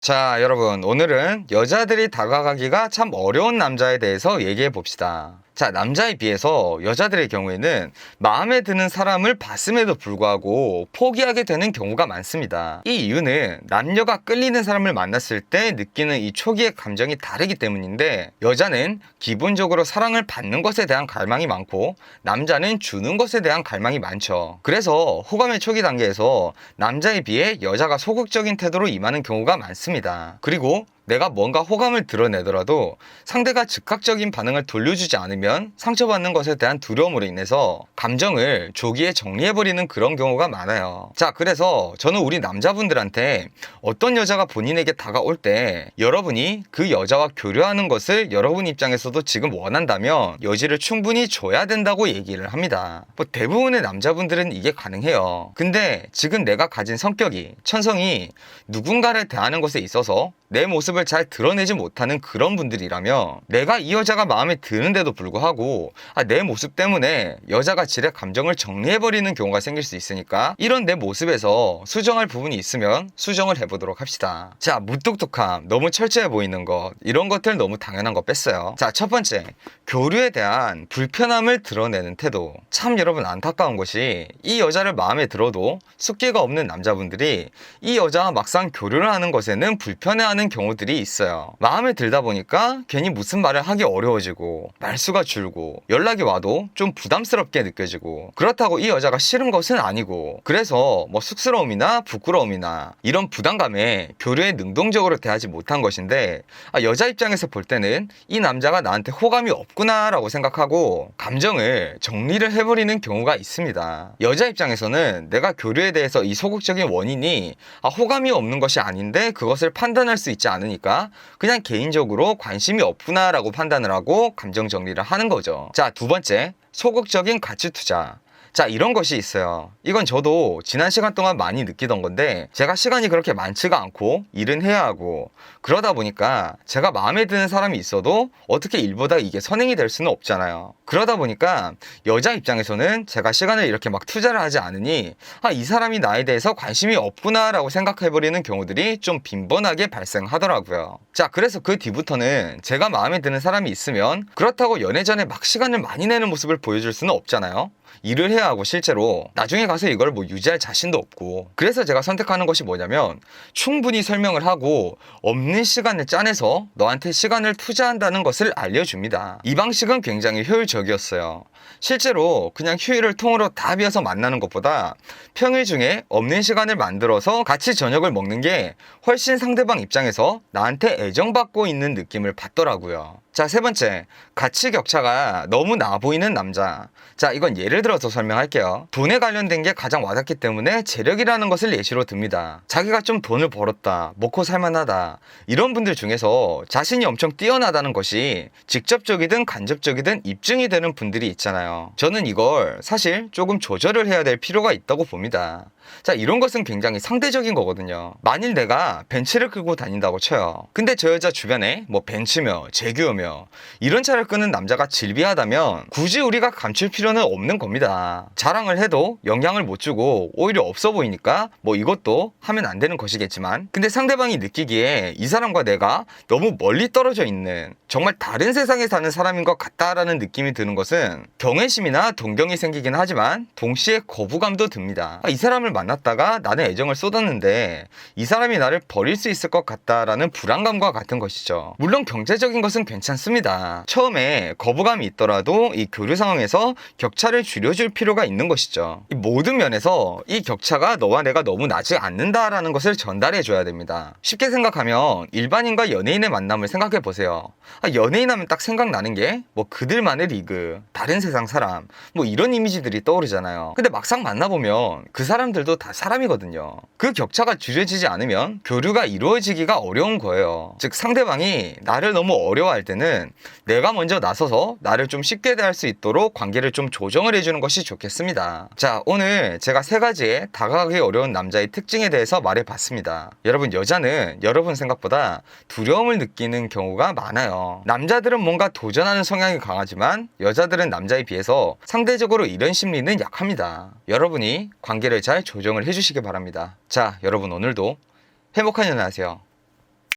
자, 여러분, 오늘은 여자들이 다가가기가 참 어려운 남자에 대해서 얘기해 봅시다. 자, 남자에 비해서 여자들의 경우에는 마음에 드는 사람을 봤음에도 불구하고 포기하게 되는 경우가 많습니다. 이 이유는 남녀가 끌리는 사람을 만났을 때 느끼는 이 초기의 감정이 다르기 때문인데, 여자는 기본적으로 사랑을 받는 것에 대한 갈망이 많고 남자는 주는 것에 대한 갈망이 많죠. 그래서 호감의 초기 단계에서 남자에 비해 여자가 소극적인 태도로 임하는 경우가 많습니다. 그리고 내가 뭔가 호감을 드러내더라도 상대가 즉각적인 반응을 돌려주지 않으면 상처받는 것에 대한 두려움으로 인해서 감정을 조기에 정리해버리는 그런 경우가 많아요. 자, 그래서 저는 우리 남자분들한테 어떤 여자가 본인에게 다가올 때 여러분이 그 여자와 교류하는 것을 여러분 입장에서도 지금 원한다면 여지를 충분히 줘야 된다고 얘기를 합니다. 뭐 대부분의 남자분들은 이게 가능해요. 근데 지금 내가 가진 성격이, 천성이 누군가를 대하는 것에 있어서 내 모습을 잘 드러내지 못하는 그런 분들이라면 내가 이 여자가 마음에 드는데도 불구하고 내 모습 때문에 여자가 지레 감정을 정리해버리는 경우가 생길 수 있으니까 이런 내 모습에서 수정할 부분이 있으면 수정을 해보도록 합시다. 자, 무뚝뚝함, 너무 철저해 보이는 것, 이런 것들 너무 당연한 거 뺐어요. 자, 첫 번째, 교류에 대한 불편함을 드러내는 태도. 참 여러분 안타까운 것이 이 여자를 마음에 들어도 숫기가 없는 남자분들이 이 여자와 막상 교류를 하는 것에는 불편해하는 경우들이 있어요. 마음에 들다 보니까 괜히 무슨 말을 하기 어려워지고 말수가 줄고 연락이 와도 좀 부담스럽게 느껴지고, 그렇다고 이 여자가 싫은 것은 아니고, 그래서 뭐 쑥스러움이나 부끄러움이나 이런 부담감에 교류에 능동적으로 대하지 못한 것인데, 여자 입장에서 볼 때는 이 남자가 나한테 호감이 없구나 라고 생각하고 감정을 정리를 해버리는 경우가 있습니다. 여자 입장에서는 내가 교류에 대해서 이 소극적인 원인이 호감이 없는 것이 아닌데 그것을 판단할 수 있지 않으니까 그냥 개인적으로 관심이 없구나 라고 판단을 하고 감정 정리를 하는 거죠. 자, 두 번째, 소극적인 가치 투자. 자, 이런 것이 있어요. 이건 저도 지난 시간 동안 많이 느끼던 건데, 제가 시간이 그렇게 많지가 않고 일은 해야 하고 그러다 보니까 제가 마음에 드는 사람이 있어도 어떻게 일보다 이게 선행이 될 수는 없잖아요. 그러다 보니까 여자 입장에서는 제가 시간을 이렇게 막 투자를 하지 않으니 이 사람이 나에 대해서 관심이 없구나 라고 생각해버리는 경우들이 좀 빈번하게 발생하더라고요. 자, 그래서 그 뒤부터는 제가 마음에 드는 사람이 있으면 그렇다고 연애 전에 막 시간을 많이 내는 모습을 보여줄 수는 없잖아요. 일을 해야 하고 실제로 나중에 가서 이걸 뭐 유지할 자신도 없고, 그래서 제가 선택하는 것이 뭐냐면 충분히 설명을 하고 없는 시간을 짜내서 너한테 시간을 투자한다는 것을 알려줍니다. 이 방식은 굉장히 효율적이었어요. 실제로 그냥 휴일을 통으로 다 비워서 만나는 것보다 평일 중에 없는 시간을 만들어서 같이 저녁을 먹는 게 훨씬 상대방 입장에서 나한테 애정받고 있는 느낌을 받더라고요. 자, 세 번째, 가치 격차가 너무 나 보이는 남자. 자, 이건 예를 들어서 설명할게요. 돈에 관련된 게 가장 와닿기 때문에 재력이라는 것을 예시로 듭니다. 자기가 좀 돈을 벌었다, 먹고 살만하다, 이런 분들 중에서 자신이 엄청 뛰어나다는 것이 직접적이든 간접적이든 입증이 되는 분들이 있잖아요. 저는 이걸 사실 조금 조절을 해야 될 필요가 있다고 봅니다. 자, 이런 것은 굉장히 상대적인 거거든요. 만일 내가 벤츠를 끌고 다닌다고 쳐요. 근데 저 여자 주변에 뭐 벤츠며 제규어며 이런 차를 끄는 남자가 질비하다면 굳이 우리가 감출 필요는 없는 겁니다. 자랑을 해도 영향을 못 주고 오히려 없어 보이니까 뭐 이것도 하면 안 되는 것이겠지만, 근데 상대방이 느끼기에 이 사람과 내가 너무 멀리 떨어져 있는 정말 다른 세상에 사는 사람인 것 같다라는 느낌이 드는 것은 경외심이나 동경이 생기긴 하지만 동시에 거부감도 듭니다. 이 사람을 만났다가 나는 애정을 쏟았는데 이 사람이 나를 버릴 수 있을 것 같다라는 불안감과 같은 것이죠. 물론 경제적인 것은 괜찮습니다. 처음에 거부감이 있더라도 이 교류 상황에서 격차를 줄여줄 필요가 있는 것이죠. 이 모든 면에서 이 격차가 너와 내가 너무 나지 않는다라는 것을 전달해 줘야 됩니다. 쉽게 생각하면 일반인과 연예인의 만남을 생각해 보세요. 연예인 하면 딱 생각나는 게 뭐 그들만의 리그, 다른 세상 사람, 뭐 이런 이미지들이 떠오르잖아요. 근데 막상 만나보면 그 사람들도 다 사람이거든요. 그 격차가 줄여지지 않으면 교류가 이루어지기가 어려운 거예요. 즉 상대방이 나를 너무 어려워할 때는 내가 먼저 나서서 나를 좀 쉽게 대할 수 있도록 관계를 좀 조정을 해주는 것이 좋겠습니다. 자, 오늘 제가 3가지의 다가가기 어려운 남자의 특징에 대해서 말해봤습니다. 여러분, 여자는 여러분 생각보다 두려움을 느끼는 경우가 많아요. 남자들은 뭔가 도전하는 성향이 강하지만 여자들은 남자에 비해서 상대적으로 이런 심리는 약합니다. 여러분이 관계를 잘 조정을 해주시기 바랍니다. 자, 여러분 오늘도 행복한 연애 하세요.